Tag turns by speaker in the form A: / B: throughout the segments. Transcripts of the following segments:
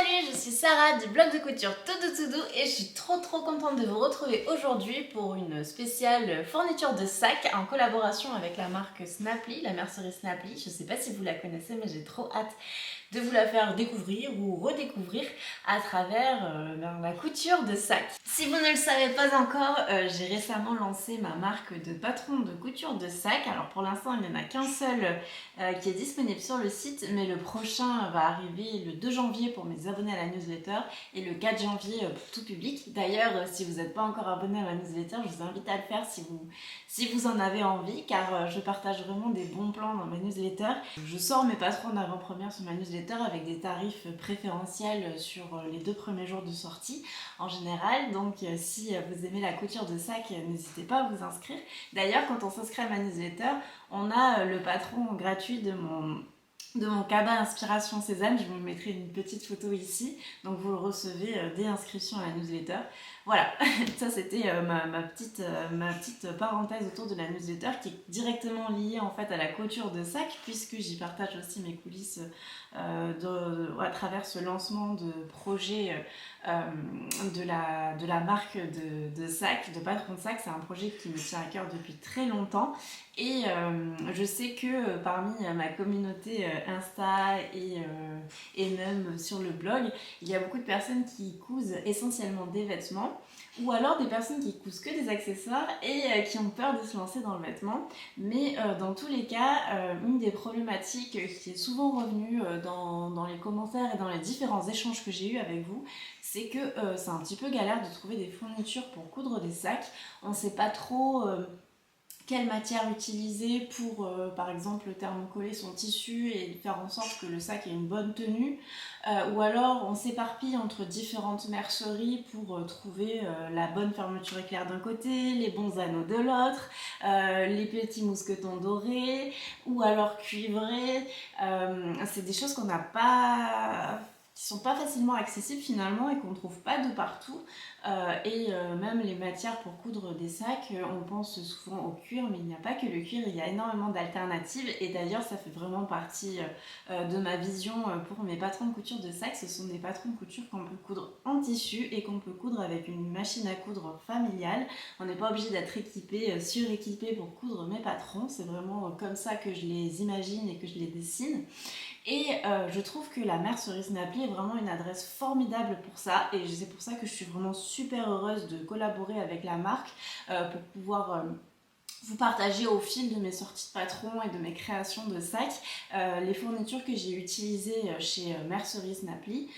A: Salut, je suis Sarah du blog de couture Todo et je suis trop contente de vous retrouver aujourd'hui pour une spéciale fourniture de sacs en collaboration avec la marque Snapply, la mercerie Snapply. Je sais pas si vous la connaissez mais j'ai trop hâte de vous la faire découvrir ou redécouvrir à travers la couture de sacs. Si vous ne le savez pas encore, j'ai récemment lancé ma marque de patron de couture de sacs. Alors pour l'instant il n'y en a qu'un seul qui est disponible sur le site, mais le prochain va arriver le 2 janvier pour mes abonnés à la newsletter et le 4 janvier pour tout public. D'ailleurs, si vous n'êtes pas encore abonné à ma newsletter, je vous invite à le faire si vous en avez envie, car je partage vraiment des bons plans dans ma newsletter. Je sors mes patrons en avant-première sur ma newsletter avec des tarifs préférentiels sur les 2 premiers jours de sortie en général. Donc si vous aimez la couture de sac, n'hésitez pas à vous inscrire. D'ailleurs, quand on s'inscrit à ma newsletter, on a le patron gratuit de mon cabas Inspiration Cézanne. Je vous mettrai une petite photo ici, donc vous le recevez dès inscription à la newsletter. Voilà, ça c'était ma petite parenthèse autour de la newsletter qui est directement liée en fait à la couture de sac, puisque j'y partage aussi mes coulisses à travers ce lancement de projet de la marque de sac, de patron de sac. C'est un projet qui me tient à cœur depuis très longtemps et je sais que parmi ma communauté Insta et même sur le blog, il y a beaucoup de personnes qui cousent essentiellement des vêtements ou alors des personnes qui cousent que des accessoires et qui ont peur de se lancer dans le vêtement. Mais dans tous les cas, une des problématiques qui est souvent revenue dans les commentaires et dans les différents échanges que j'ai eus avec vous, c'est que c'est un petit peu galère de trouver des fournitures pour coudre des sacs. On ne sait pas trop quelle matière utiliser pour, par exemple, thermocoller son tissu et faire en sorte que le sac ait une bonne tenue. Ou alors on s'éparpille entre différentes merceries pour trouver la bonne fermeture éclair d'un côté, les bons anneaux de l'autre, les petits mousquetons dorés, ou alors cuivrés. C'est des choses qui sont pas facilement accessibles finalement et qu'on ne trouve pas de partout. Même les matières pour coudre des sacs, on pense souvent au cuir, mais il n'y a pas que le cuir, il y a énormément d'alternatives et d'ailleurs ça fait vraiment partie de ma vision pour mes patrons de couture de sacs. Ce sont des patrons de couture qu'on peut coudre en tissu et qu'on peut coudre avec une machine à coudre familiale. On n'est pas obligé d'être équipé, suréquipé pour coudre mes patrons, c'est vraiment comme ça que je les imagine et que je les dessine. Et je trouve que la mercerie Snapply est vraiment une adresse formidable pour ça et c'est pour ça que je suis vraiment super heureuse de collaborer avec la marque pour pouvoir vous partager au fil de mes sorties de patron et de mes créations de sacs les fournitures que j'ai utilisées chez Mercerie Snapply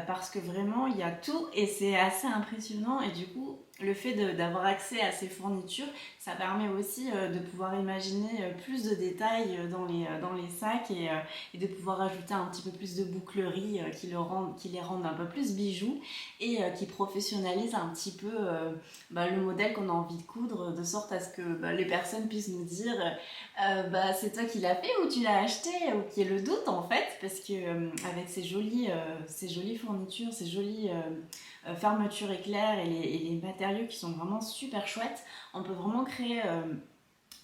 A: parce que vraiment il y a tout et c'est assez impressionnant et du coup le fait d'avoir accès à ces fournitures, ça permet aussi de pouvoir imaginer plus de détails dans les sacs et de pouvoir ajouter un petit peu plus de bouclerie qui les rendent un peu plus bijoux et qui professionnalisent un petit peu le modèle qu'on a envie de coudre, de sorte à ce que les personnes puissent nous dire c'est toi qui l'as fait ou tu l'as acheté, ou qu'il y ait le doute en fait, parce que avec ces jolies fournitures, ces jolies fermetures éclair et les matériaux qui sont vraiment super chouettes, on peut vraiment créer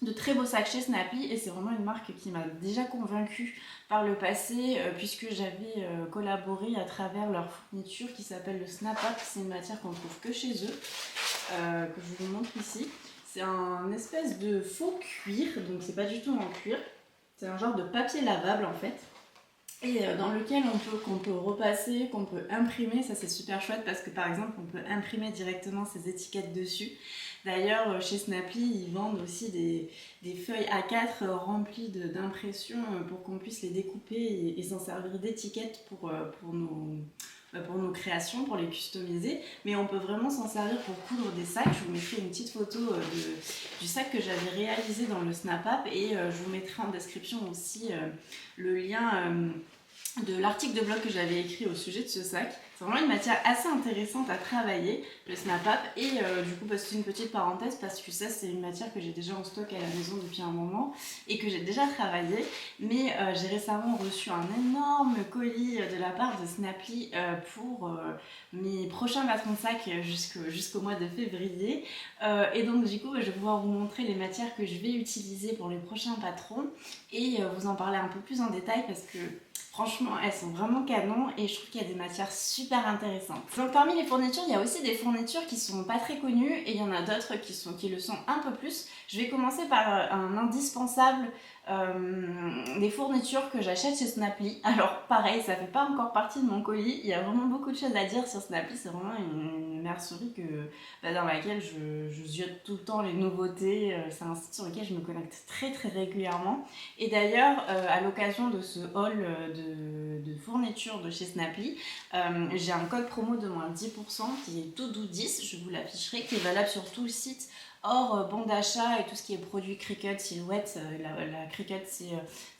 A: de très beaux sacs chez Snapply et c'est vraiment une marque qui m'a déjà convaincue par le passé puisque j'avais collaboré à travers leur fourniture qui s'appelle le Snap Up. C'est une matière qu'on trouve que chez eux, que je vous montre ici. C'est un espèce de faux cuir, donc c'est pas du tout en cuir, c'est un genre de papier lavable en fait. Et dans lequel qu'on peut repasser, qu'on peut imprimer. Ça c'est super chouette parce que par exemple on peut imprimer directement ces étiquettes dessus. D'ailleurs chez Snapply ils vendent aussi des feuilles A4 remplies d'impressions pour qu'on puisse les découper et s'en servir d'étiquettes pour nos créations, pour les customiser, mais on peut vraiment s'en servir pour coudre des sacs. Je vous mettrai une petite photo du sac que j'avais réalisé dans le Snap Up et je vous mettrai en description aussi le lien de l'article de blog que j'avais écrit au sujet de ce sac. C'est vraiment une matière assez intéressante à travailler, le Snap Up, et du coup c'est une petite parenthèse parce que ça c'est une matière que j'ai déjà en stock à la maison depuis un moment et que j'ai déjà travaillé, mais j'ai récemment reçu un énorme colis de la part de Snapply pour mes prochains patrons de sac jusqu'au mois de février et donc du coup je vais pouvoir vous montrer les matières que je vais utiliser pour les prochains patrons et vous en parler un peu plus en détail parce que Franchement, elles sont vraiment canon et je trouve qu'il y a des matières super intéressantes. Donc parmi les fournitures, il y a aussi des fournitures qui sont pas très connues et il y en a d'autres qui le sont un peu plus. Je vais commencer par un indispensable des fournitures que j'achète chez Snaply. Alors pareil, ça fait pas encore partie de mon colis, il y a vraiment beaucoup de choses à dire sur Snaply, c'est vraiment une mercerie dans laquelle je ziote tout le temps les nouveautés, c'est un site sur lequel je me connecte très régulièrement. Et d'ailleurs, à l'occasion de ce haul de fournitures de chez Snaply, j'ai un code promo de moins 10% qui est TOUDOUX10, je vous l'afficherai, qui est valable sur tout le site. Hors bon d'achat et tout ce qui est produit Cricut, Silhouette, la Cricut c'est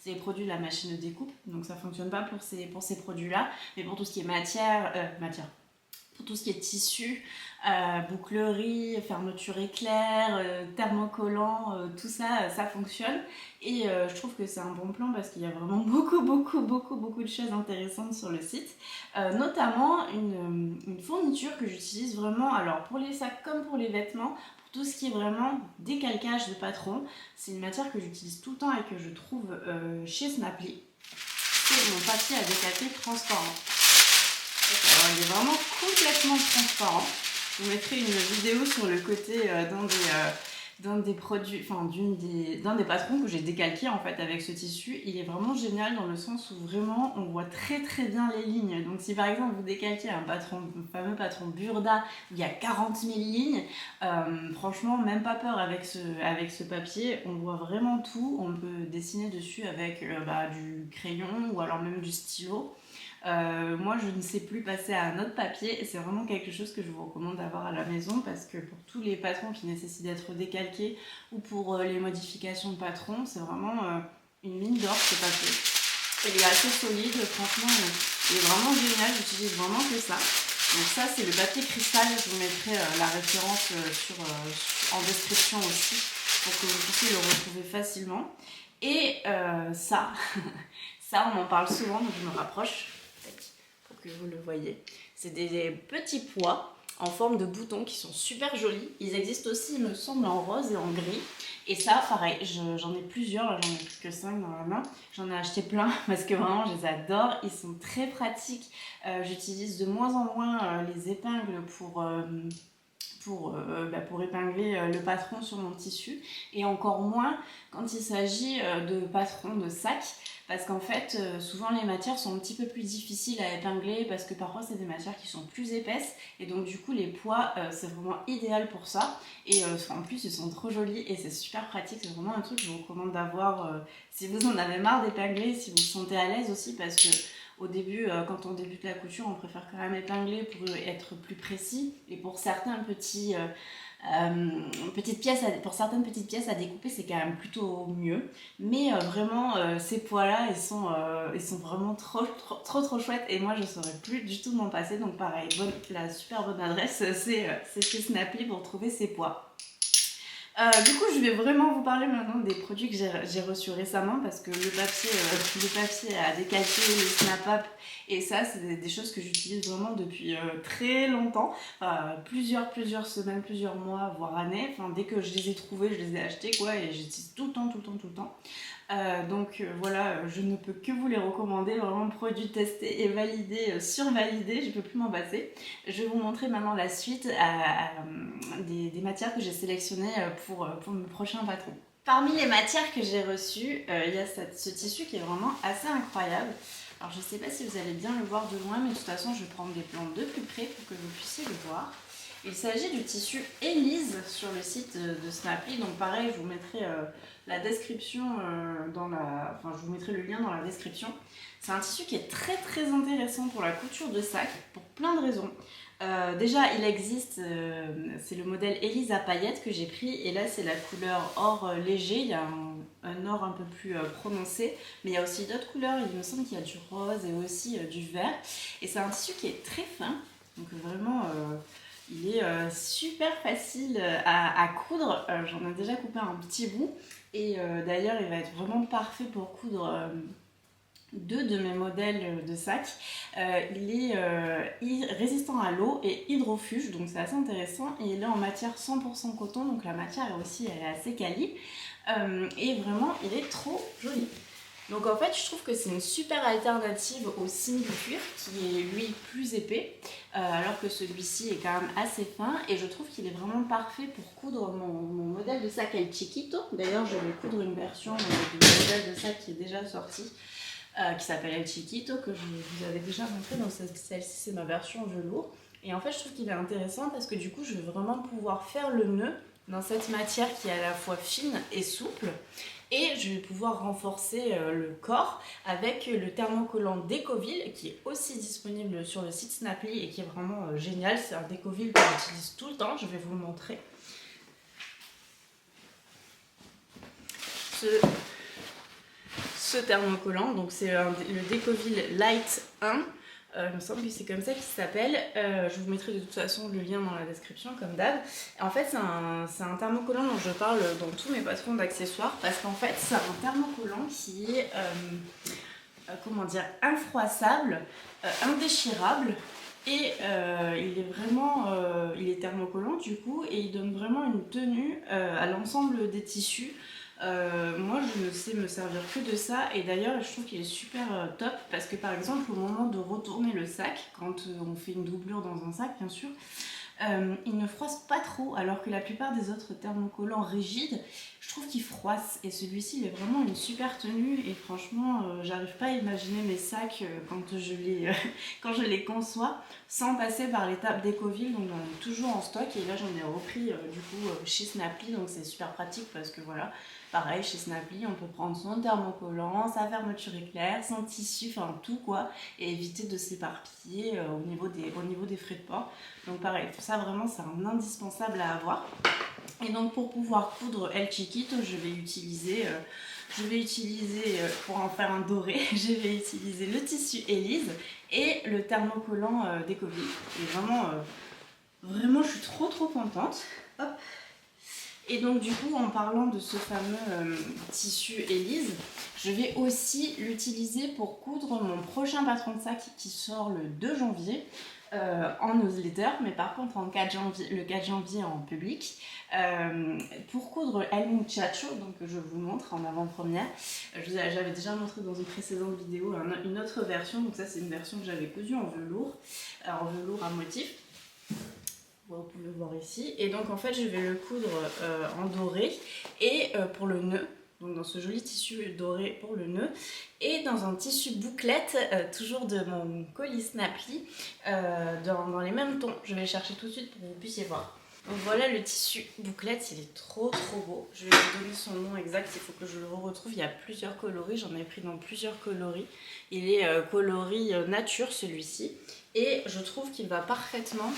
A: les produits de la machine de découpe, donc ça fonctionne pas pour ces produits-là, mais pour tout ce qui est matière, pour tout ce qui est tissu, bouclerie, fermeture éclair, thermocollant, tout ça, ça fonctionne. Et je trouve que c'est un bon plan parce qu'il y a vraiment beaucoup de choses intéressantes sur le site. Notamment une fourniture que j'utilise vraiment, alors pour les sacs comme pour les vêtements, pour tout ce qui est vraiment décalcage de patron. C'est une matière que j'utilise tout le temps et que je trouve chez Snaply. C'est mon papier à décalquer transparent. Alors, il est vraiment complètement transparent. Je vous mettrai une vidéo sur le côté d'un des produits, enfin d'un des patrons que j'ai décalqué en fait avec ce tissu. Il est vraiment génial dans le sens où vraiment on voit très bien les lignes. Donc si par exemple vous décalquez un fameux patron Burda où il y a 40 000 lignes, franchement même pas peur avec ce papier, on voit vraiment tout. On peut dessiner dessus avec du crayon ou alors même du stylo. Moi je ne sais plus passer à un autre papier et c'est vraiment quelque chose que je vous recommande d'avoir à la maison parce que pour tous les patrons qui nécessitent d'être décalqués ou pour les modifications de patrons, c'est vraiment une mine d'or ce papier. Il est assez solide, franchement il est vraiment génial, j'utilise vraiment que ça. Donc ça c'est le papier cristal, je vous mettrai la référence en description aussi pour que vous puissiez le retrouver facilement. Et ça, ça on en parle souvent donc je me rapproche pour que vous le voyez. C'est des petits pois en forme de boutons qui sont super jolis. Ils existent aussi, il me semble, en rose et en gris. Et ça, pareil, j'en ai plusieurs, j'en ai plus que 5 dans la main. J'en ai acheté plein parce que vraiment, je les adore. Ils sont très pratiques. J'utilise de moins en moins les épingles pour épingler le patron sur mon tissu. Et encore moins quand il s'agit de patrons de sacs. Parce qu'en fait, souvent les matières sont un petit peu plus difficiles à épingler parce que parfois c'est des matières qui sont plus épaisses et donc du coup les pois c'est vraiment idéal pour ça et en plus ils sont trop jolis et c'est super pratique, c'est vraiment un truc que je vous recommande d'avoir si vous en avez marre d'épingler, si vous vous sentez à l'aise aussi parce que au début, quand on débute la couture, on préfère quand même épingler pour être plus précis et pour certaines petites pièces à découper c'est quand même plutôt mieux, mais vraiment ces pois là ils sont vraiment trop chouettes et moi je saurais plus du tout m'en passer. Donc pareil, la super bonne adresse c'est chez Snaply pour trouver ces pois. Du coup, je vais vraiment vous parler maintenant des produits que j'ai reçus récemment parce que le papier à décalquer, les snap-up et ça, c'est des choses que j'utilise vraiment depuis très longtemps, plusieurs semaines, plusieurs mois, voire années. Enfin, dès que je les ai trouvés, je les ai achetés quoi et j'utilise tout le temps. Donc voilà, je ne peux que vous les recommander, vraiment produits testés et validés, survalidés, je ne peux plus m'en passer. Je vais vous montrer maintenant la suite des matières que j'ai sélectionnées pour mes prochains patrons. Parmi les matières que j'ai reçues, il y a ce tissu qui est vraiment assez incroyable. Alors je ne sais pas si vous allez bien le voir de loin, mais de toute façon je vais prendre des plans de plus près pour que vous puissiez le voir. Il s'agit du tissu Elise sur le site de Snaply, donc pareil je vous mettrai la description je vous mettrai le lien dans la description. C'est un tissu qui est très intéressant pour la couture de sac pour plein de raisons. Déjà il existe, c'est le modèle Elise à paillettes que j'ai pris et là c'est la couleur or léger, il y a un or un peu plus prononcé, mais il y a aussi d'autres couleurs, il me semble qu'il y a du rose et aussi du vert et c'est un tissu qui est très fin, donc vraiment il est super facile à coudre. J'en ai déjà coupé un petit bout et d'ailleurs il va être vraiment parfait pour coudre deux de mes modèles de sacs. Il est résistant à l'eau et hydrofuge, donc c'est assez intéressant et il est en matière 100% coton, donc la matière aussi elle est assez quali et vraiment il est trop joli. Donc en fait, je trouve que c'est une super alternative au simili-cuir qui est lui plus épais, alors que celui-ci est quand même assez fin et je trouve qu'il est vraiment parfait pour coudre mon modèle de sac El Chiquito. D'ailleurs, je vais coudre une version du modèle de sac qui est déjà sorti, qui s'appelle El Chiquito, que je vous avais déjà montré. Donc celle-ci, c'est ma version velours. Et en fait, je trouve qu'il est intéressant parce que du coup, je vais vraiment pouvoir faire le nœud dans cette matière qui est à la fois fine et souple. Et je vais pouvoir renforcer le corps avec le thermocollant Decovil qui est aussi disponible sur le site Snaply et qui est vraiment génial. C'est un Decovil que j'utilise tout le temps, je vais vous le montrer. Ce thermocollant, donc c'est le Decovil Light 1. Il me semble que c'est comme ça qu'il s'appelle. Je vous mettrai de toute façon le lien dans la description comme d'hab. En fait, c'est un thermocollant dont je parle dans tous mes patrons d'accessoires parce qu'en fait, c'est un thermocollant qui est comment dire, infroissable, indéchirable. Et il est thermocollant du coup et il donne vraiment une tenue à l'ensemble des tissus. Moi je ne sais me servir que de ça et d'ailleurs je trouve qu'il est super top parce que par exemple au moment de retourner le sac, quand on fait une doublure dans un sac bien sûr, il ne froisse pas trop alors que la plupart des autres thermocollants rigides je trouve qu'ils froissent et celui-ci il est vraiment une super tenue et franchement j'arrive pas à imaginer mes sacs quand je les conçois sans passer par l'étape Decovil, donc on est toujours en stock et là j'en ai repris du coup chez Snaply, donc c'est super pratique parce que voilà, pareil chez Snaply on peut prendre son thermocollant, sa fermeture éclair, son tissu, enfin tout quoi, et éviter de s'éparpiller au niveau des frais de port. Donc pareil, ça vraiment c'est un indispensable à avoir. Et donc pour pouvoir coudre El Chiquito, je vais utiliser pour en faire un doré, je vais utiliser le tissu Elise et le thermocollant Decovil. Et vraiment je suis trop contente. Hop. Et donc du coup en parlant de ce fameux tissu Elise, je vais aussi l'utiliser pour coudre mon prochain patron de sac qui sort le 2 janvier. En newsletter, mais par contre le 4 janvier en public, pour coudre El Muchacho, donc je vous montre en avant-première. J'avais déjà montré dans une précédente vidéo une autre version, donc ça c'est une version que j'avais cousue en velours à motif. Vous pouvez voir ici, et donc en fait je vais le coudre en doré et pour le nœud. Donc dans ce joli tissu doré pour le nœud et dans un tissu bouclette toujours de mon colis Snaply dans les mêmes tons. Je vais le chercher tout de suite pour que vous puissiez voir. Donc voilà le tissu bouclette, il est trop beau. Je vais vous donner son nom exact, il faut que je le retrouve. Il y a plusieurs coloris, j'en ai pris dans plusieurs coloris. Il est coloris nature celui-ci et je trouve qu'il va parfaitement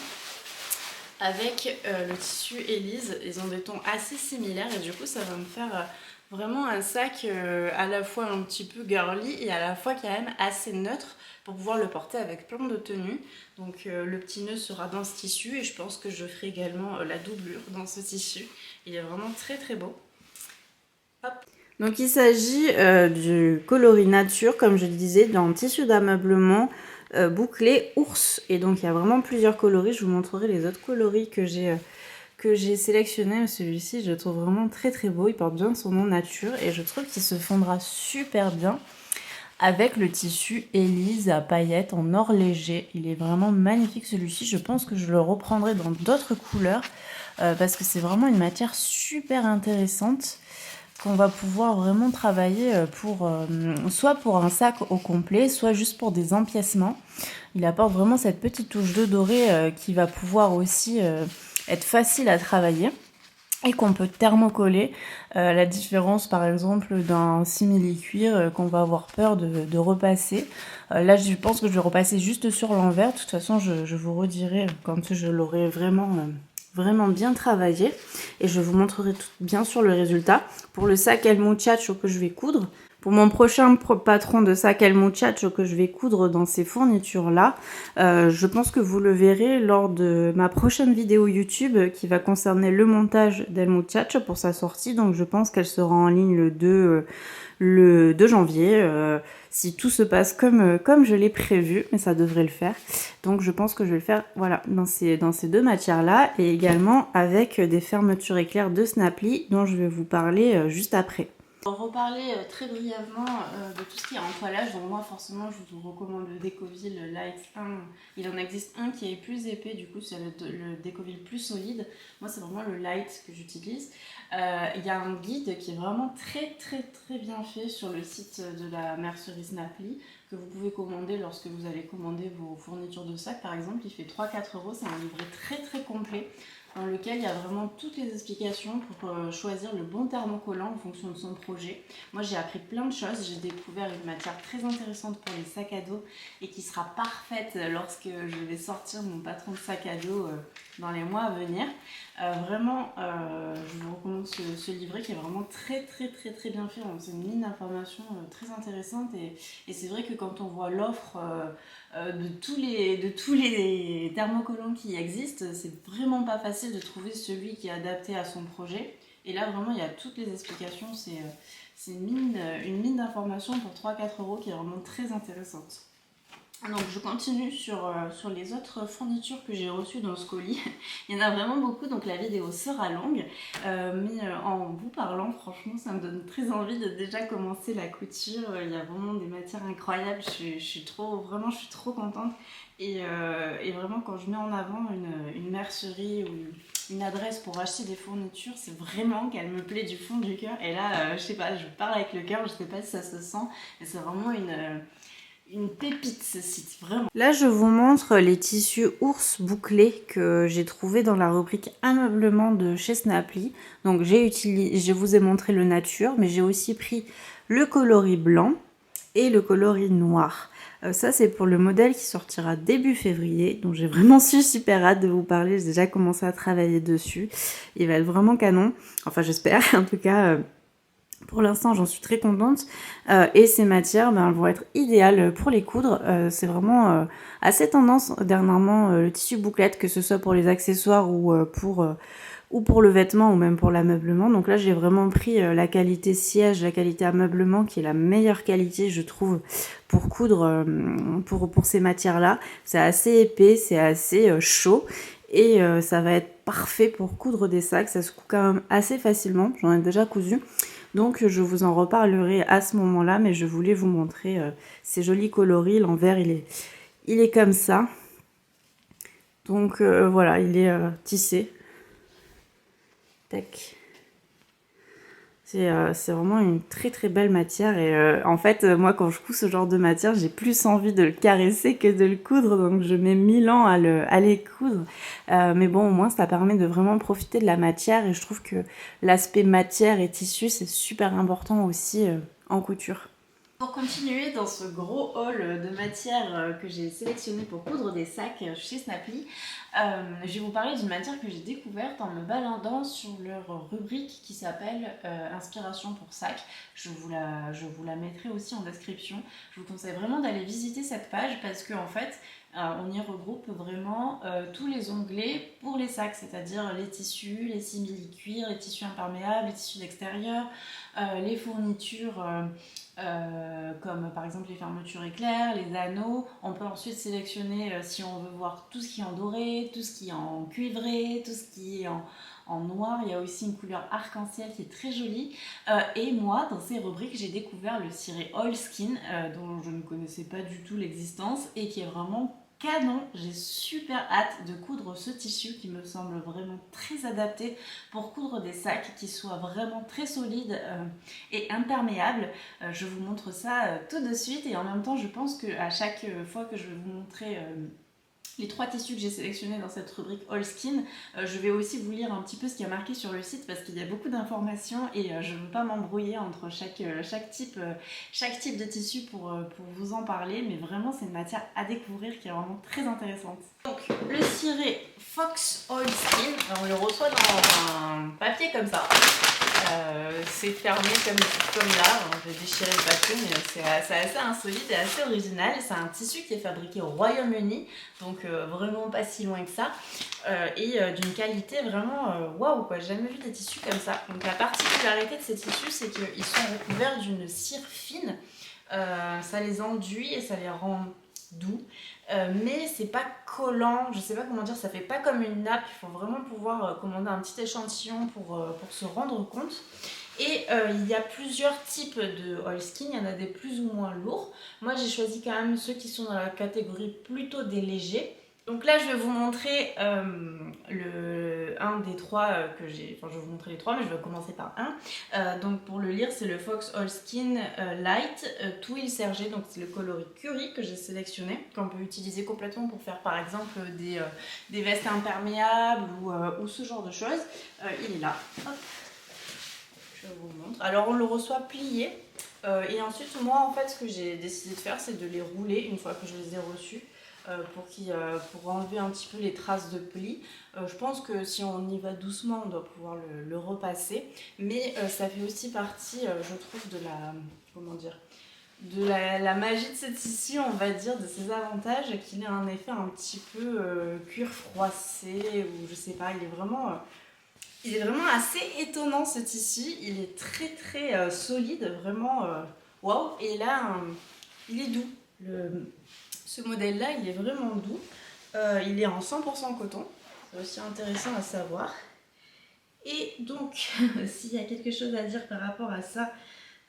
A: avec le tissu Elise. Ils ont des tons assez similaires et du coup ça va me faire vraiment un sac à la fois un petit peu girly et à la fois quand même assez neutre pour pouvoir le porter avec plein de tenues. Donc le petit nœud sera dans ce tissu et je pense que je ferai également la doublure dans ce tissu. Il est vraiment très beau. Hop. Donc il s'agit du coloris nature, comme je le disais, dans le tissu d'ameublement bouclé ours. Et donc il y a vraiment plusieurs coloris, je vous montrerai les autres coloris que j'ai sélectionné. Celui-ci je le trouve vraiment très beau, il porte bien son nom nature et je trouve qu'il se fondra super bien avec le tissu Elise à paillettes en or léger. Il est vraiment magnifique celui-ci, je pense que je le reprendrai dans d'autres couleurs parce que c'est vraiment une matière super intéressante qu'on va pouvoir vraiment travailler soit pour un sac au complet, soit juste pour des empiècements. Il apporte vraiment cette petite touche de doré qui va pouvoir aussi être facile à travailler et qu'on peut thermocoller. La différence par exemple d'un simili-cuir qu'on va avoir peur de repasser. Là je pense que je vais repasser juste sur l'envers. De toute façon je vous redirai quand je l'aurai vraiment bien travaillé et je vous montrerai bien sûr le résultat. Pour le sac El Muchacho que je vais coudre, pour mon prochain patron de sac El Muchacho que je vais coudre dans ces fournitures là, je pense que vous le verrez lors de ma prochaine vidéo YouTube qui va concerner le montage d'El Muchacho pour sa sortie. Donc je pense qu'elle sera en ligne le 2 janvier, si tout se passe comme je l'ai prévu, mais ça devrait le faire. Donc je pense que je vais le faire voilà, dans ces deux matières-là, et également avec des fermetures éclairs de Snaply, dont je vais vous parler juste après. Pour reparler très brièvement de tout ce qui est entoilage, donc moi forcément je vous recommande le Decovil Light 1. Il en existe un qui est plus épais, du coup c'est le Decovil plus solide. Moi c'est vraiment le Light que j'utilise. Il y a un guide qui est vraiment très bien fait sur le site de la mercerie Snaply, que vous pouvez commander lorsque vous allez commander vos fournitures de sac par exemple. Il fait 3-4 euros, c'est un livret très complet, dans lequel il y a vraiment toutes les explications pour choisir le bon thermocollant en fonction de son projet. Moi j'ai appris plein de choses, j'ai découvert une matière très intéressante pour les sacs à dos et qui sera parfaite lorsque je vais sortir mon patron de sac à dos dans les mois à venir. Vraiment, je vous recommande ce livret qui est vraiment très bien fait. C'est une mine d'informations très intéressante et c'est vrai que quand on voit l'offre de tous les thermocollants qui existent, c'est vraiment pas facile de trouver celui qui est adapté à son projet. Et là vraiment il y a toutes les explications, c'est une mine d'informations pour 3-4 euros qui est vraiment très intéressante. Donc je continue sur les autres fournitures que j'ai reçues dans ce colis. Il y en a vraiment beaucoup, donc la vidéo sera longue. Mais en vous parlant, franchement, ça me donne très envie de déjà commencer la couture. Il y a vraiment des matières incroyables. Je suis trop contente. Et vraiment, quand je mets en avant une mercerie ou une adresse pour acheter des fournitures, c'est vraiment qu'elle me plaît du fond du cœur. Et là, je sais pas, je parle avec le cœur, je sais pas si ça se sent. Mais c'est vraiment une pépite ce site, vraiment. Là je vous montre les tissus ours bouclés que j'ai trouvé dans la rubrique ameublement de chez Snaply. Donc je vous ai montré le nature, mais j'ai aussi pris le coloris blanc et le coloris noir. Ça c'est pour le modèle qui sortira début février, donc j'ai vraiment super hâte de vous parler. J'ai déjà commencé à travailler dessus, il va être vraiment canon, enfin j'espère en tout cas. Pour l'instant, j'en suis très contente et ces matières, elles vont être idéales pour les coudre. C'est vraiment assez tendance dernièrement le tissu bouclette, que ce soit pour les accessoires ou pour le vêtement ou même pour l'ameublement. Donc là, j'ai vraiment pris la qualité siège, la qualité ameublement qui est la meilleure qualité, je trouve, pour coudre pour ces matières-là. C'est assez épais, c'est assez chaud. Et ça va être parfait pour coudre des sacs. Ça se coud quand même assez facilement. J'en ai déjà cousu. Donc je vous en reparlerai à ce moment-là, mais je voulais vous montrer ces jolis coloris. L'envers il est comme ça. Donc voilà, il est tissé. Tac. C'est vraiment une très belle matière et en fait moi quand je couds ce genre de matière j'ai plus envie de le caresser que de le coudre, donc je mets 1000 ans à les coudre, mais bon au moins ça permet de vraiment profiter de la matière et je trouve que l'aspect matière et tissu c'est super important aussi en couture. Pour continuer dans ce gros haul de matière que j'ai sélectionné pour coudre des sacs chez Snaply, je vais vous parler d'une matière que j'ai découverte en me baladant sur leur rubrique qui s'appelle Inspiration pour sac. Je vous la mettrai aussi en description. Je vous conseille vraiment d'aller visiter cette page parce qu'en fait, on y regroupe vraiment tous les onglets pour les sacs, c'est-à-dire les tissus, les simili-cuirs, les tissus imperméables, les tissus d'extérieur, les fournitures comme par exemple les fermetures éclairs, les anneaux. On peut ensuite sélectionner si on veut voir tout ce qui est en doré, tout ce qui est en cuivré, tout ce qui est en noir. Il y a aussi une couleur arc-en-ciel qui est très jolie. Et moi, dans ces rubriques, j'ai découvert le ciré Oilskin dont je ne connaissais pas du tout l'existence et qui est vraiment canon. J'ai super hâte de coudre ce tissu qui me semble vraiment très adapté pour coudre des sacs qui soient vraiment très solides et imperméables. Je vous montre ça tout de suite et en même temps je pense qu'à chaque fois que je vais vous montrer les 3 tissus que j'ai sélectionnés dans cette rubrique All Skin, je vais aussi vous lire un petit peu ce qui est marqué sur le site parce qu'il y a beaucoup d'informations et je ne veux pas m'embrouiller entre chaque type de tissu pour vous en parler, mais vraiment c'est une matière à découvrir qui est vraiment très intéressante. Donc le ciré Fox All Skin, on le reçoit dans un papier comme ça. C'est fermé comme là, je vais déchirer le papier, mais c'est assez insolite et assez original. C'est un tissu qui est fabriqué au Royaume-Uni, donc vraiment pas si loin que ça, et d'une qualité vraiment waouh quoi, j'ai jamais vu des tissus comme ça. Donc la particularité de ces tissus, c'est qu'ils sont recouverts d'une cire fine, ça les enduit et ça les rend doux. Mais c'est pas collant, je sais pas comment dire, ça fait pas comme une nappe, il faut vraiment pouvoir commander un petit échantillon pour se rendre compte. Et il y a plusieurs types de oilskin, il y en a des plus ou moins lourds. Moi j'ai choisi quand même ceux qui sont dans la catégorie plutôt des légers. Donc là je vais vous montrer un des trois que j'ai, enfin je vais vous montrer les trois mais je vais commencer par un. Donc pour le lire c'est le Fox Oilskin Light Twill Sergé, donc c'est le coloris curry que j'ai sélectionné, qu'on peut utiliser complètement pour faire par exemple des vestes imperméables ou ce genre de choses. Il est là, hop. Je vous montre. Alors on le reçoit plié et ensuite moi en fait ce que j'ai décidé de faire c'est de les rouler une fois que je les ai reçus pour enlever un petit peu les traces de plis. Je pense que si on y va doucement on doit pouvoir le repasser, mais ça fait aussi partie je trouve de la, comment dire, de la magie de ce tissu, on va dire, de ses avantages, qu'il ait un effet un petit peu cuir froissé ou je sais pas, il est vraiment assez étonnant ce tissu, il est très très solide, vraiment waouh. Et là, il est doux. Ce modèle-là, il est vraiment doux. Il est en 100% coton, c'est aussi intéressant à savoir. Et donc, s'il y a quelque chose à dire par rapport à ça,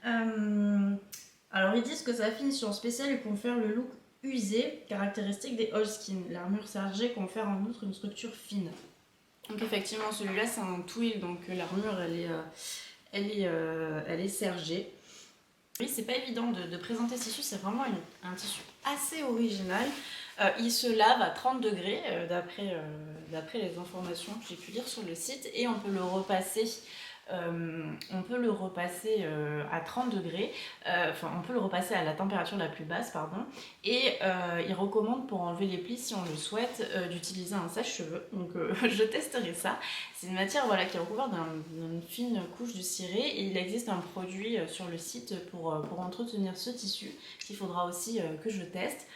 A: alors ils disent que sa finition spéciale confère le look usé, caractéristique des oilskin. L'armure sergée confère en outre une structure fine. Donc effectivement celui-là c'est un twill, donc l'armure elle est sergée. Oui, c'est pas évident de présenter ce tissu, c'est vraiment un tissu assez original. Il se lave à 30 degrés d'après les informations que j'ai pu lire sur le site, et on peut le repasser. À 30 degrés, enfin on peut le repasser à la température la plus basse, pardon, et il recommande pour enlever les plis si on le souhaite d'utiliser un sèche-cheveux, donc je testerai ça. C'est une matière voilà, qui est recouverte d'une fine couche de ciré, et il existe un produit sur le site pour entretenir ce tissu qu'il faudra aussi que je teste.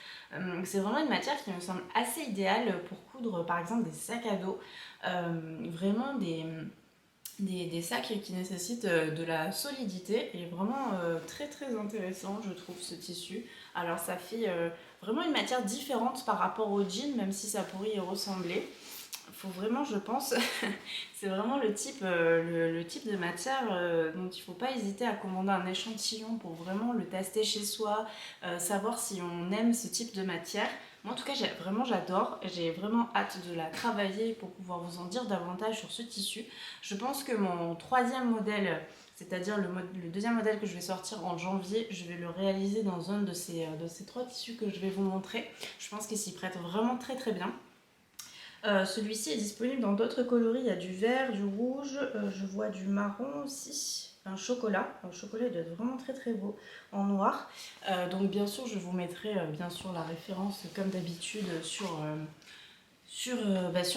A: C'est vraiment une matière qui me semble assez idéale pour coudre par exemple des sacs à dos, vraiment des sacs qui nécessitent de la solidité, et vraiment très très intéressant je trouve ce tissu. Alors ça fait vraiment une matière différente par rapport au jean, même si ça pourrait y ressembler. Faut vraiment, je pense, c'est vraiment le type de matière dont il ne faut pas hésiter à commander un échantillon pour vraiment le tester chez soi, savoir si on aime ce type de matière. Moi en tout cas j'adore, j'ai vraiment hâte de la travailler pour pouvoir vous en dire davantage sur ce tissu. Je pense que mon troisième modèle, c'est-à-dire le deuxième modèle que je vais sortir en janvier, je vais le réaliser dans un de ces trois tissus que je vais vous montrer. Je pense qu'il s'y prête vraiment très très bien. Celui-ci est disponible dans d'autres coloris, il y a du vert, du rouge, je vois du marron aussi, un chocolat. Le chocolat il doit être vraiment très très beau en noir. Donc bien sûr je vous mettrai bien sûr la référence comme d'habitude sur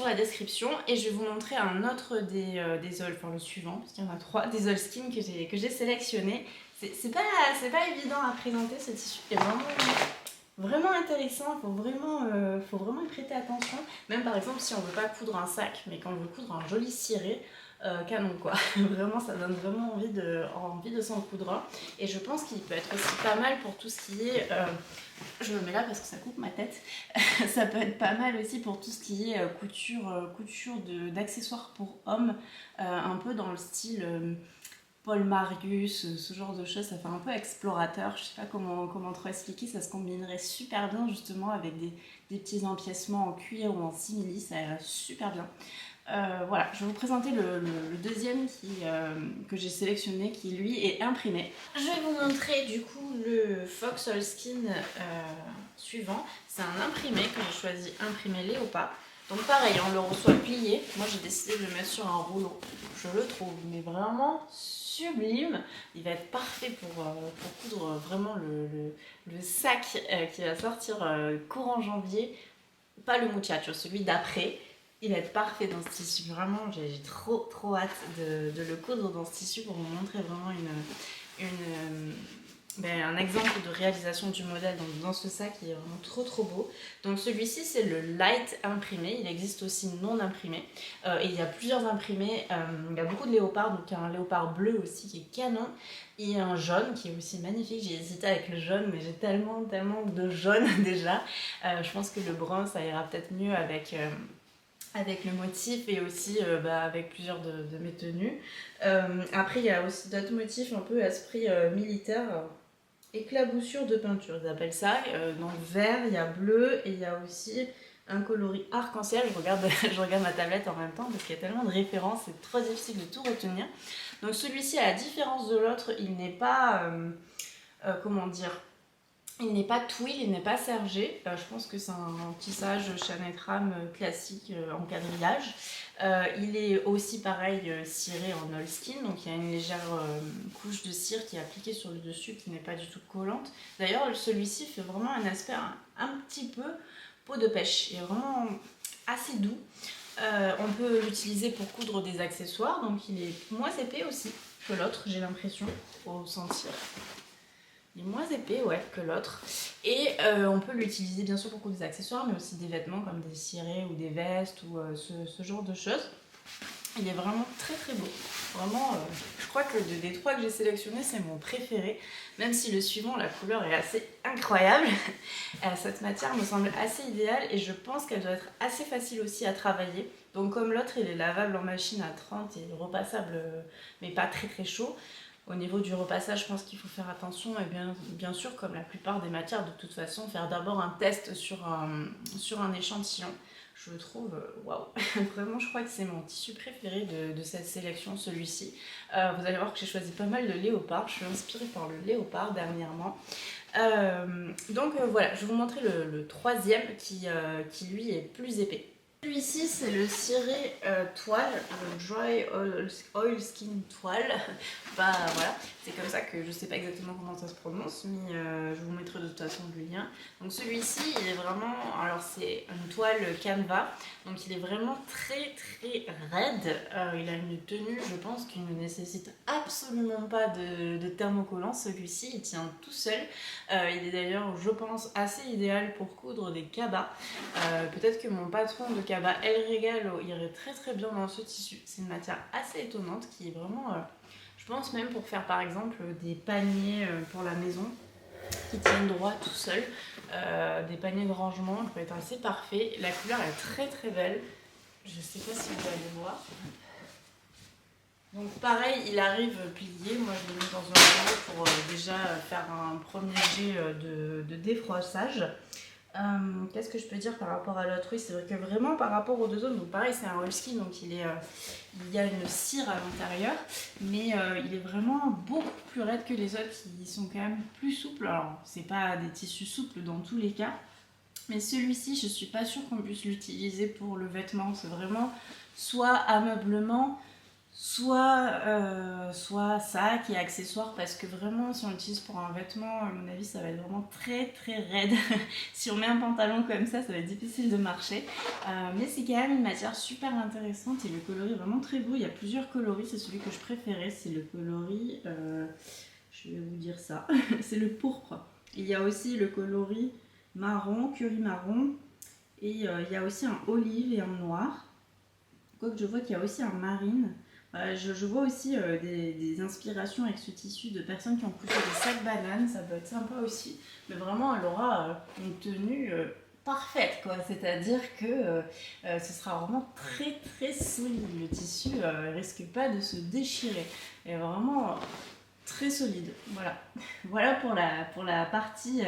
A: la description, et je vais vous montrer un autre des enfin le suivant, parce qu'il y en a trois, des oilskin que j'ai sélectionné. C'est pas évident à présenter, ce tissu est vraiment intéressant, faut vraiment y prêter attention. Même par exemple si on veut pas coudre un sac mais qu'on veut coudre un joli ciré, canon quoi. Vraiment ça donne vraiment envie de s'en coudre un. Et je pense qu'il peut être aussi pas mal pour tout ce qui est je me mets là parce que ça coupe ma tête. Ça peut être pas mal aussi pour tout ce qui est couture d'accessoires pour hommes, un peu dans le style Paul Marius, ce genre de choses. Ça fait un peu explorateur, je sais pas comment trop expliquer. Ça se combinerait super bien justement avec des petits empiècements en cuir ou en simili, ça irait super bien. Voilà, je vais vous présenter le deuxième que j'ai sélectionné, qui lui est imprimé. Je vais vous montrer du coup le Fox Oilskin suivant. C'est un imprimé que j'ai choisi, imprimé léopard. Donc pareil, on le reçoit plié. Moi j'ai décidé de le mettre sur un rouleau. Je le trouve mais vraiment sublime. Il va être parfait pour coudre vraiment le sac qui va sortir courant janvier. Pas le muchacho, celui d'après. Il va être parfait dans ce tissu. Vraiment, j'ai trop hâte de le coudre dans ce tissu pour vous montrer vraiment un exemple de réalisation du modèle dans ce sac qui est vraiment trop beau. Donc celui-ci c'est le light imprimé, il existe aussi non imprimé, et il y a plusieurs imprimés. Il y a beaucoup de léopards, donc il y a un léopard bleu aussi qui est canon, et un jaune qui est aussi magnifique. J'ai hésité avec le jaune mais j'ai tellement de jaune déjà. Je pense que le brun ça ira peut-être mieux avec le motif et aussi avec plusieurs de mes tenues. Après, il y a aussi d'autres motifs un peu esprit militaire, éclaboussure de peinture, ils appellent ça. Donc vert, il y a bleu et il y a aussi un coloris arc-en-ciel. Je regarde, je regarde ma tablette en même temps parce qu'il y a tellement de références, c'est trop difficile de tout retenir. Donc celui-ci, à la différence de l'autre, il n'est pas, comment dire, il n'est pas twill, il n'est pas sergé. Je pense que c'est un tissage Chanel Tram classique en quadrillage. Il est aussi pareil ciré en Moleskine, donc il y a une légère couche de cire qui est appliquée sur le dessus qui n'est pas du tout collante. D'ailleurs, celui-ci fait vraiment un aspect un petit peu peau de pêche. Il est vraiment assez doux. On peut l'utiliser pour coudre des accessoires, donc il est moins épais aussi que l'autre, j'ai l'impression, au sentir. Il est moins épais que l'autre. Et on peut l'utiliser bien sûr pour coudre des accessoires, mais aussi des vêtements comme des cirés ou des vestes ou ce genre de choses. Il est vraiment très très beau. Vraiment, je crois que des trois que j'ai sélectionnés, c'est mon préféré. Même si le suivant, la couleur est assez incroyable. Cette matière me semble assez idéale et je pense qu'elle doit être assez facile aussi à travailler. Donc comme l'autre, il est lavable en machine à 30 et repassable, mais pas très très chaud. Au niveau du repassage, je pense qu'il faut faire attention et bien sûr, comme la plupart des matières, de toute façon, faire d'abord un test sur un échantillon. Je le trouve, waouh, vraiment je crois que c'est mon tissu préféré de cette sélection, celui-ci. Vous allez voir que j'ai choisi pas mal de léopard, je suis inspirée par le léopard dernièrement. Donc voilà, je vais vous montrer le troisième qui lui est plus épais. Celui-ci, c'est le ciré toile, le dry oil skin toile. Voilà, c'est comme ça que je sais pas exactement comment ça se prononce, mais je vous mettrai de toute façon le lien. Donc celui-ci, il est vraiment, alors c'est une toile canevas, donc il est vraiment très très raide. Il a une tenue, je pense, qui ne nécessite absolument pas de thermocollant. Celui-ci, il tient tout seul. Il est d'ailleurs, je pense, assez idéal pour coudre des cabas. Peut-être que mon patron de cabas, El Regalo, irait très très bien dans ce tissu. C'est une matière assez étonnante qui est vraiment, je pense même pour faire par exemple des paniers pour la maison qui tiennent droit tout seul, des paniers de rangement, ça peut être assez parfait. La couleur est très très belle. Je ne sais pas si vous allez voir. Donc pareil, il arrive plié. Moi je l'ai mis dans un rouleau pour déjà faire un premier jet de défroissage. Qu'est-ce que je peux dire par rapport à l'autre? Oui, c'est vrai que vraiment par rapport aux deux autres, donc pareil, c'est un Moleskine, donc il y a une cire à l'intérieur, mais il est vraiment beaucoup plus raide que les autres qui sont quand même plus souples. Alors, c'est pas des tissus souples dans tous les cas, mais celui-ci, je suis pas sûre qu'on puisse l'utiliser pour le vêtement. C'est vraiment soit ameublement, soit sac et accessoires, parce que vraiment si on l'utilise pour un vêtement, à mon avis ça va être vraiment très très raide. Si on met un pantalon comme ça va être difficile de marcher, mais c'est quand même une matière super intéressante et le coloris est vraiment très beau. Il y a plusieurs coloris, c'est celui que je préférais, c'est le coloris, je vais vous dire ça, c'est le pourpre. Il y a aussi le coloris marron, curry marron, et il y a aussi un olive et un noir. Quoique je vois qu'il y a aussi un marine. Je vois aussi des inspirations avec ce tissu de personnes qui ont cousu des sacs bananes, ça peut être sympa aussi. Mais vraiment, elle aura une tenue parfaite, quoi. C'est-à-dire que ce sera vraiment très très solide. Le tissu ne risque pas de se déchirer. Et vraiment très solide. Voilà. Voilà pour la partie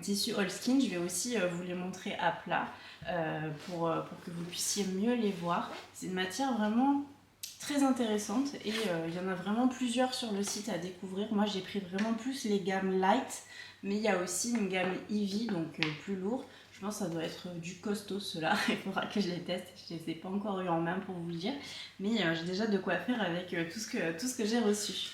A: tissu Moleskine. Je vais aussi vous les montrer à plat pour que vous puissiez mieux les voir. C'est une matière vraiment très intéressante et il y en a vraiment plusieurs sur le site à découvrir. Moi j'ai pris vraiment plus les gammes light, mais il y a aussi une gamme heavy, donc plus lourd. Je pense que ça doit être du costaud cela, il faudra que je les teste, je ne les ai pas encore eu en main pour vous le dire, mais j'ai déjà de quoi faire avec tout ce que j'ai reçu.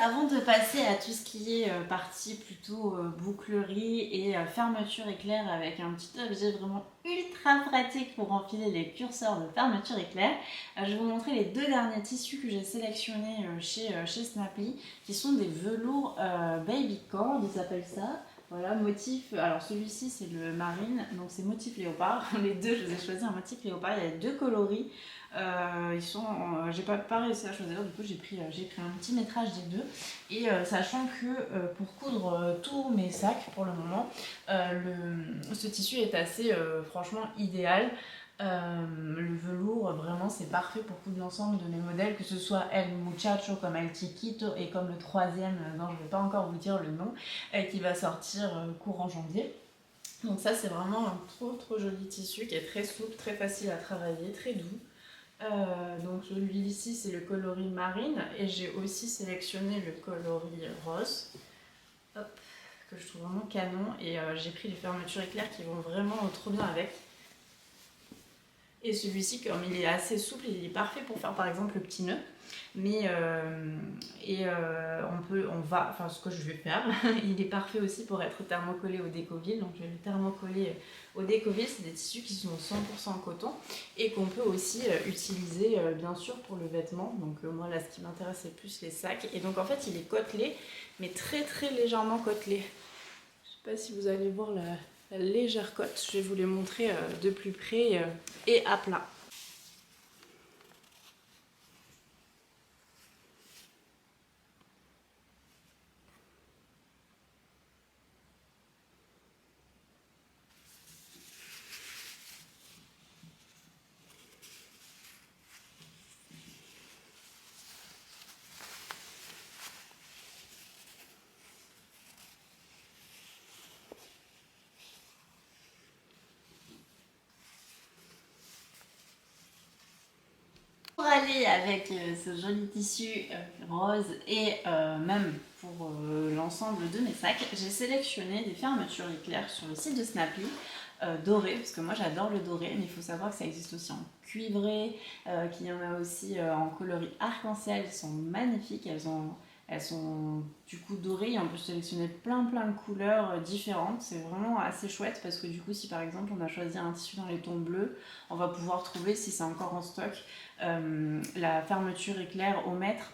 A: avant de passer à tout ce qui est partie plutôt bouclerie et fermeture éclair avec un petit objet vraiment ultra pratique pour enfiler les curseurs de fermeture éclair, je vais vous montrer les deux derniers tissus que j'ai sélectionnés chez Snapply, qui sont des velours baby cord, ils appellent ça. Voilà, motif, alors celui-ci c'est le marine, donc c'est motif léopard. Les deux, je les ai choisis en motif léopard, il y a deux coloris. Ils sont, j'ai pas réussi à choisir, du coup j'ai pris un petit métrage des deux. Et sachant que pour coudre tous mes sacs pour le moment, ce tissu est assez franchement idéal. Le velours, vraiment, c'est parfait pour coudre l'ensemble de mes modèles, que ce soit El Muchacho comme El Chiquito et comme le troisième, dont je ne vais pas encore vous dire le nom, qui va sortir courant janvier. Donc ça, c'est vraiment un trop joli tissu qui est très souple, très facile à travailler, très doux. Donc celui-ci, c'est le coloris marine, et j'ai aussi sélectionné le coloris rose. Hop, que je trouve vraiment canon, et j'ai pris les fermetures éclairs qui vont vraiment trop bien avec. Et celui-ci, comme il est assez souple, il est parfait pour faire par exemple le petit nœud. Mais ce que je vais faire, il est parfait aussi pour être thermocollé au Décoville. Donc je vais le thermocoller au Décoville. C'est des tissus qui sont 100% coton et qu'on peut aussi utiliser bien sûr pour le vêtement. Donc moi là, ce qui m'intéresse, c'est plus les sacs. Et donc en fait, il est côtelé, mais très légèrement côtelé. Je sais pas si vous allez voir la légère cote, je vais vous les montrer de plus près et à plat. Pour aller avec ce joli tissu rose et même pour l'ensemble de mes sacs, j'ai sélectionné des fermetures éclairs sur le site de Snapply, doré, parce que moi j'adore le doré, mais il faut savoir que ça existe aussi en cuivré, qu'il y en a aussi en coloris arc-en-ciel, elles sont magnifiques, elles sont du coup dorées et on peut sélectionner plein de couleurs différentes. C'est vraiment assez chouette parce que du coup, si par exemple on a choisi un tissu dans les tons bleus, on va pouvoir trouver, si c'est encore en stock, la fermeture éclair au mètre.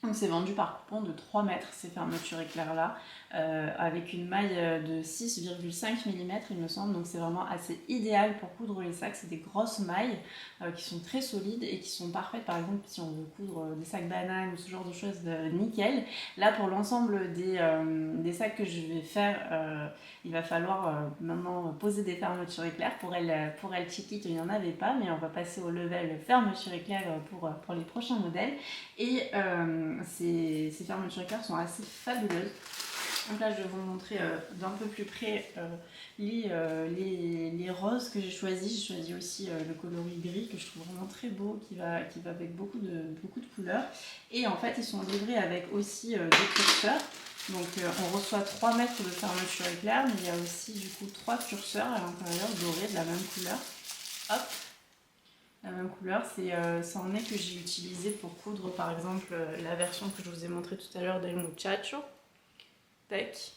A: Donc c'est vendu par coupon de 3 mètres ces fermetures éclair là, avec une maille de 6,5 mm il me semble, donc c'est vraiment assez idéal pour coudre les sacs. C'est des grosses mailles qui sont très solides et qui sont parfaites par exemple si on veut coudre des sacs bananes ou ce genre de choses, nickel. Là pour l'ensemble des sacs que je vais faire, il va falloir maintenant poser des fermetures éclair. Pour El Chiquito il n'y en avait pas, mais on va passer au level fermeture éclair pour les prochains modèles. Et ces fermetures éclair sont assez fabuleuses. Donc là, je vais vous montrer d'un peu plus près les roses que j'ai choisis. J'ai choisi aussi le coloris gris que je trouve vraiment très beau, qui va avec beaucoup de couleurs. Et en fait, ils sont livrés avec aussi des curseurs. Donc on reçoit 3 mètres de fermeture éclair, mais il y a aussi du coup 3 curseurs à l'intérieur, dorés, de la même couleur. Hop, la même couleur, ça en est que j'ai utilisé pour coudre par exemple la version que je vous ai montrée tout à l'heure d'El Muchacho. Tac.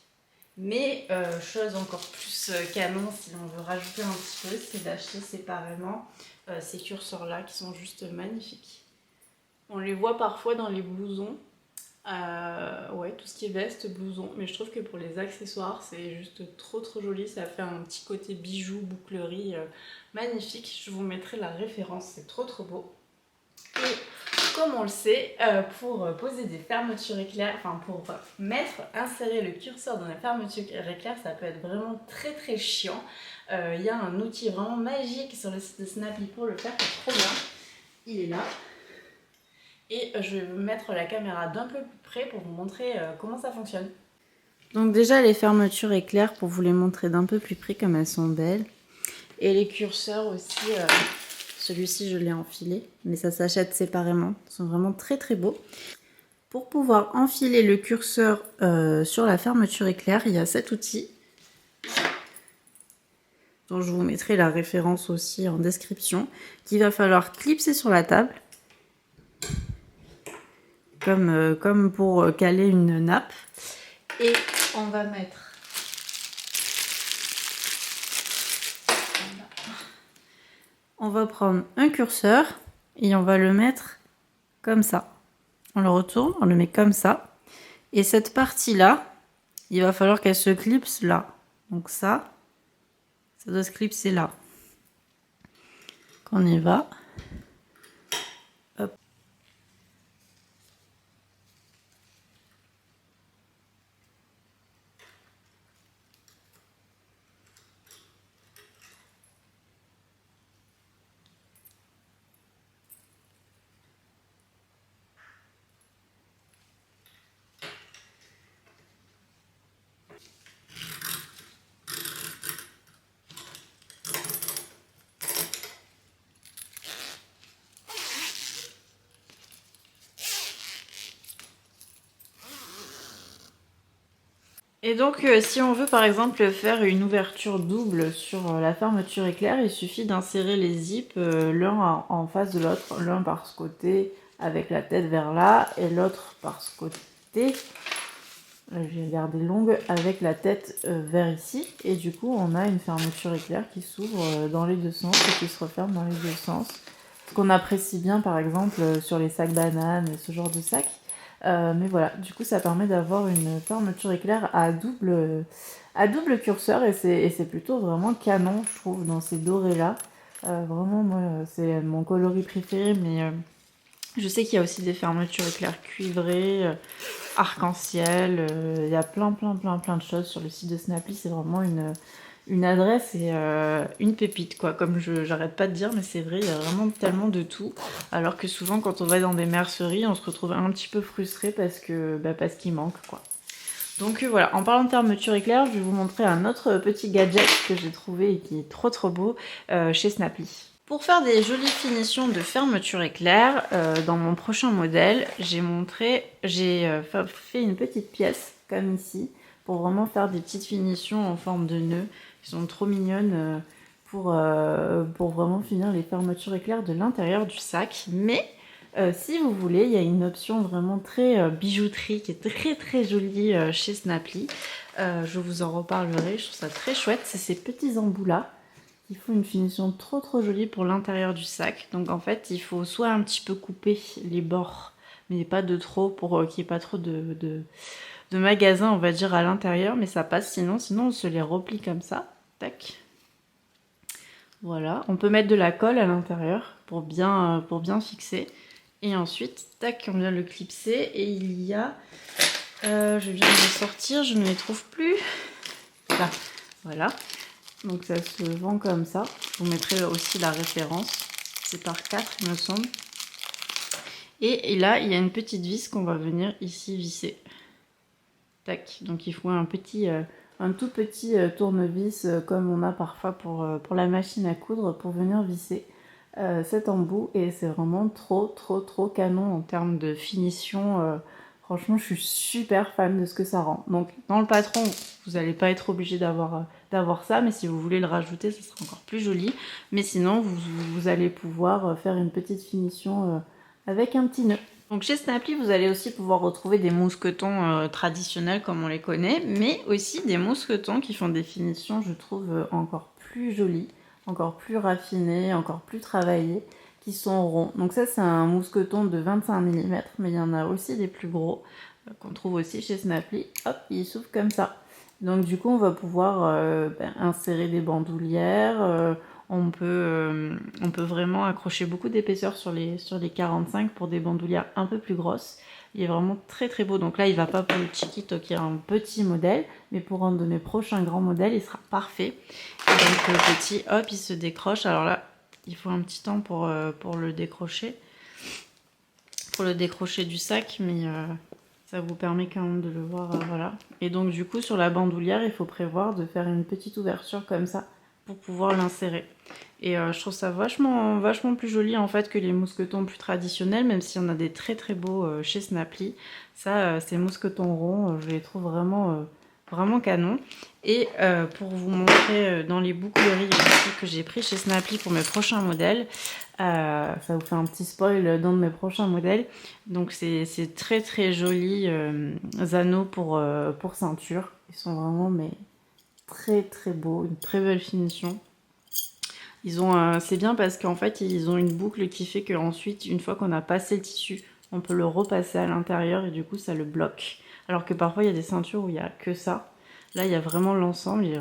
A: Mais chose encore plus canon, si on veut rajouter un petit peu, c'est d'acheter séparément ces curseurs là qui sont juste magnifiques. On les voit parfois dans les blousons, ouais, tout ce qui est veste, blouson, mais je trouve que pour les accessoires c'est juste trop joli, ça fait un petit côté bijou, bouclerie magnifique. Je vous mettrai la référence, c'est trop beau. Et comme on le sait, pour poser des fermetures éclair, enfin pour insérer le curseur dans la fermeture éclair, ça peut être vraiment très chiant. Il y a un outil vraiment magique sur le site de Snapply pour le faire, c'est trop bien. Il est là. Et je vais mettre la caméra d'un peu plus près pour vous montrer comment ça fonctionne. Donc déjà les fermetures éclair, pour vous les montrer d'un peu plus près comme elles sont belles. Et les curseurs aussi, celui-ci je l'ai enfilé, mais ça s'achète séparément. Ils sont vraiment très beaux. Pour pouvoir enfiler le curseur sur la fermeture éclair, il y a cet outil dont je vous mettrai la référence aussi en description, qu'il va falloir clipser sur la table. comme pour caler une nappe. Et on va mettre... On va prendre un curseur et on va le mettre comme ça. On le retourne, on le met comme ça. Et cette partie-là, il va falloir qu'elle se clipse là. Donc ça doit se clipser là. On y va. Hop. Et donc si on veut par exemple faire une ouverture double sur la fermeture éclair, il suffit d'insérer les zips l'un en face de l'autre, l'un par ce côté avec la tête vers là et l'autre par ce côté, je vais garder longue, avec la tête vers ici, et du coup on a une fermeture éclair qui s'ouvre dans les deux sens et qui se referme dans les deux sens. Ce qu'on apprécie bien par exemple sur les sacs bananes et ce genre de sacs. Mais voilà, du coup ça permet d'avoir une fermeture éclair à double curseur et c'est plutôt vraiment canon je trouve dans ces dorés là. Vraiment moi c'est mon coloris préféré, mais je sais qu'il y a aussi des fermetures éclair cuivrées, arc-en-ciel, il y a plein de choses sur le site de Snapply. C'est vraiment une adresse et une pépite quoi, comme j'arrête pas de dire, mais c'est vrai, il y a vraiment tellement de tout, alors que souvent quand on va dans des merceries on se retrouve un petit peu frustré parce qu'il manque quoi. Donc voilà, en parlant de fermeture éclair, je vais vous montrer un autre petit gadget que j'ai trouvé et qui est trop beau chez Snapply. Pour faire des jolies finitions de fermeture éclair, dans mon prochain modèle, j'ai fait une petite pièce comme ici pour vraiment faire des petites finitions en forme de nœud qui sont trop mignonnes pour vraiment finir les fermetures éclair de l'intérieur du sac. Mais si vous voulez, il y a une option vraiment très bijouterie qui est très jolie chez Snapply. Je vous en reparlerai, je trouve ça très chouette. C'est ces petits embouts là qui font une finition trop jolie pour l'intérieur du sac. Donc en fait, il faut soit un petit peu couper les bords, mais pas de trop pour qu'il n'y ait pas trop de magasin, on va dire, à l'intérieur, mais ça passe sinon on se les replie comme ça. Tac. Voilà, on peut mettre de la colle à l'intérieur pour bien fixer. Et ensuite, tac, on vient le clipser et il y a... je viens de sortir, je ne les trouve plus. Là, voilà. Donc ça se vend comme ça. Je vous mettrai aussi la référence. C'est par 4 il me semble. Et là, il y a une petite vis qu'on va venir ici visser. Tac. Donc il faut un tout petit tournevis comme on a parfois pour la machine à coudre pour venir visser cet embout. Et c'est vraiment trop canon en termes de finition. Franchement, je suis super fan de ce que ça rend. Donc, dans le patron, vous n'allez pas être obligé d'avoir ça, mais si vous voulez le rajouter, ce sera encore plus joli. Mais sinon, vous allez pouvoir faire une petite finition avec un petit nœud. Donc chez Snapply, vous allez aussi pouvoir retrouver des mousquetons traditionnels comme on les connaît, mais aussi des mousquetons qui font des finitions, je trouve, encore plus jolies, encore plus raffinées, encore plus travaillées, qui sont ronds. Donc ça, c'est un mousqueton de 25 mm, mais il y en a aussi des plus gros, qu'on trouve aussi chez Snapply. Hop, il s'ouvre comme ça. Donc du coup, on va pouvoir insérer des bandoulières, on peut vraiment accrocher beaucoup d'épaisseur sur les 45 pour des bandoulières un peu plus grosses. Il est vraiment très beau. Donc là, il va pas pour le Chiquito qui est un petit modèle, mais pour un de mes prochains grands modèles, il sera parfait. Et donc le petit, hop, il se décroche. Alors là, il faut un petit temps pour le décrocher. Pour le décrocher du sac, mais ça vous permet quand même de le voir, voilà. Et donc du coup, sur la bandoulière, il faut prévoir de faire une petite ouverture comme ça pour pouvoir l'insérer. Et je trouve ça vachement plus joli en fait que les mousquetons plus traditionnels, même s'il y en a des très beaux chez Snapply. Ça, ces mousquetons ronds, je les trouve
B: vraiment canon. Et pour vous montrer dans les boucleries aussi que j'ai pris chez Snapply pour mes prochains modèles, ça vous fait un petit spoil dans mes prochains modèles. Donc c'est très très joli anneaux pour ceinture. Ils sont vraiment mais très très beaux, une très belle finition. Ils ont, c'est bien parce qu'en fait ils ont une boucle qui fait qu'ensuite une fois qu'on a passé le tissu, on peut le repasser à l'intérieur et du coup ça le bloque. Alors que parfois il y a des ceintures où il n'y a que ça. Là il y a vraiment l'ensemble, ils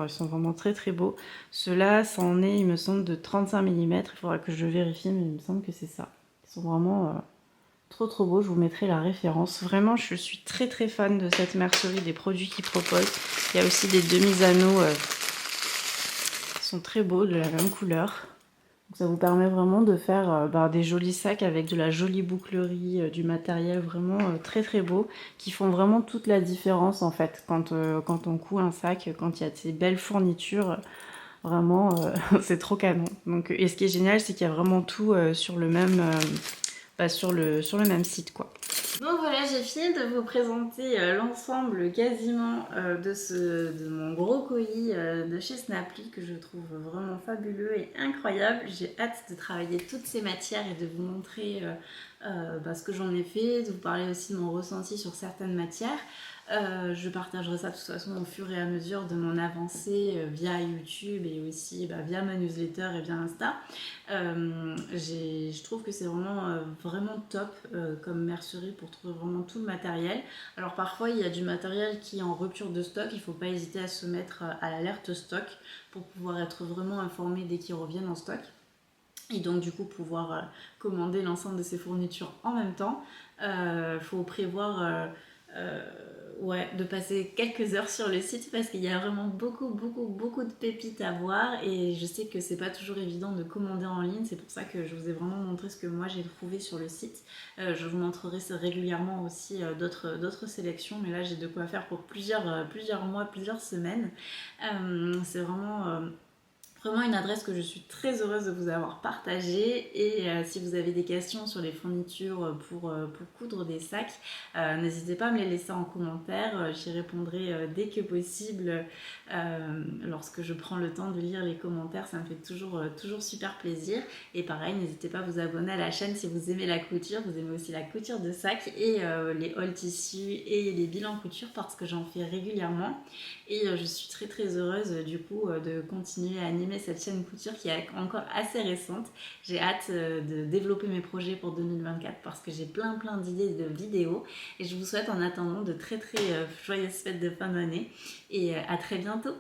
B: sont vraiment très très beaux. Ceux-là, ça en est, il me semble, de 35 mm. Il faudra que je vérifie, mais il me semble que c'est ça. Ils sont vraiment trop trop beaux, je vous mettrai la référence. Vraiment, je suis très très fan de cette mercerie, des produits qu'ils proposent. Il y a aussi des demi-anneaux qui sont très beaux, de la même couleur. Donc ça vous permet vraiment de faire des jolis sacs avec de la jolie bouclerie, du matériel vraiment très très beau, qui font vraiment toute la différence en fait quand on coud un sac, quand il y a ces belles fournitures. Vraiment, c'est trop canon. Donc, et ce qui est génial, c'est qu'il y a vraiment tout sur le même, sur le même site, quoi.
A: Donc voilà, j'ai fini de vous présenter l'ensemble quasiment de mon gros colis de chez Snapply que je trouve vraiment fabuleux et incroyable. J'ai hâte de travailler toutes ces matières et de vous montrer ce que j'en ai fait, de vous parler aussi de mon ressenti sur certaines matières. Je partagerai ça de toute façon au fur et à mesure de mon avancée via YouTube et aussi via ma newsletter et via Insta. Je trouve que c'est vraiment top comme mercerie pour trouver vraiment tout le matériel. Alors parfois il y a du matériel qui est en rupture de stock, il ne faut pas hésiter à se mettre à l'alerte stock pour pouvoir être vraiment informé dès qu'ils reviennent en stock. Et donc du coup pouvoir commander l'ensemble de ces fournitures en même temps. Faut prévoir de passer quelques heures sur le site parce qu'il y a vraiment beaucoup de pépites à voir et je sais que c'est pas toujours évident de commander en ligne, c'est pour ça que je vous ai vraiment montré ce que moi j'ai trouvé sur le site. Je vous montrerai régulièrement aussi d'autres sélections, mais là j'ai de quoi faire pour plusieurs mois, plusieurs semaines. C'est vraiment une adresse que je suis très heureuse de vous avoir partagée et si vous avez des questions sur les fournitures pour coudre des sacs, n'hésitez pas à me les laisser en commentaire, j'y répondrai dès que possible lorsque je prends le temps de lire les commentaires, ça me fait toujours super plaisir et pareil, n'hésitez pas à vous abonner à la chaîne si vous aimez la couture, vous aimez aussi la couture de sacs et les hauls tissus et les bilans couture parce que j'en fais régulièrement et je suis très heureuse du coup de continuer à animer cette chaîne couture qui est encore assez récente. J'ai hâte de développer mes projets pour 2024 parce que j'ai plein d'idées de vidéos et je vous souhaite en attendant de très joyeuses fêtes de fin d'année et à très bientôt.